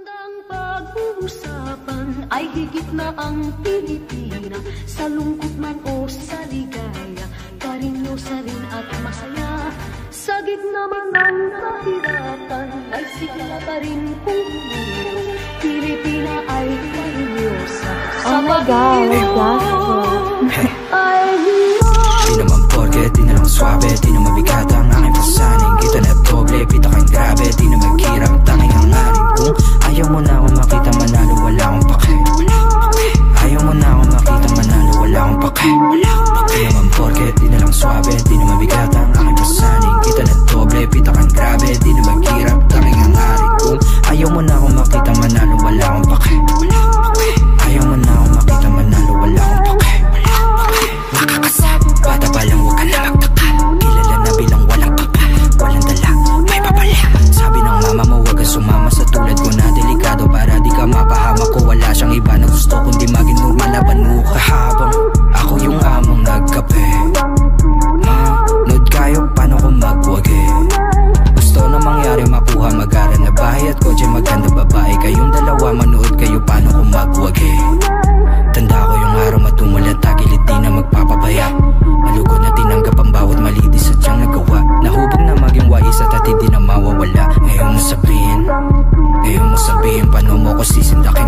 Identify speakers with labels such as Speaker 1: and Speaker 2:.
Speaker 1: Magandang pag-uusapan ay higit na ang Pilipina. Sa lungkot man o sa ligaya, karinyosa rin at masaya. Sa gitna man ng kahirapan, ay sigla pa rin kung Pilipina ay karinyosa.
Speaker 2: Oh my God,
Speaker 1: hey. Ay
Speaker 3: di naman porke, di na lang swabe, di na mabigat ang aking pasaning. Kita na doble, pita kang grabe, di na maghirap, tanging hangarin. Kung ayaw mo na akong makita manalo, wala akong pake. Ayaw mo na akong makita manalo, wala akong pake. Di naman porke, di na lang swabe, di na mabigat ang aking pasaning. Kita na doble, pita kang grabe, di na maghirap, tanging hangarin. Kung ayaw mo na akong makita manalo, wala akong pake. Ayaw mo na akong makita manalo, wala akong pake. Bata pa lang, huwag ka na magtaka. Kilala na bilang walang papa, walang dala, may papala. Sabi ng mama mo, huwag ka sumama sa tulad ko na delikado, para di ka mapahamak ko. Wala siyang iba na gusto kundi maging normal. Laban mo kahabang ako yung among nagkape. Nood kayo, paano ko magwagi? Gusto na mangyari, makuha mag-aral na bahay at kotse, maganda babae. Kayong dalawa, manood kayo, paano ko magwagi? Tanda ko yung araw matumulat, tagilid di na magpapabaya. Malugod na tinanggap ang bawat mali, di sadyang nagawa. Nahubog na maging wais at di na mawawala. Ngayon mo sabihin, paano mo ko sisindakin?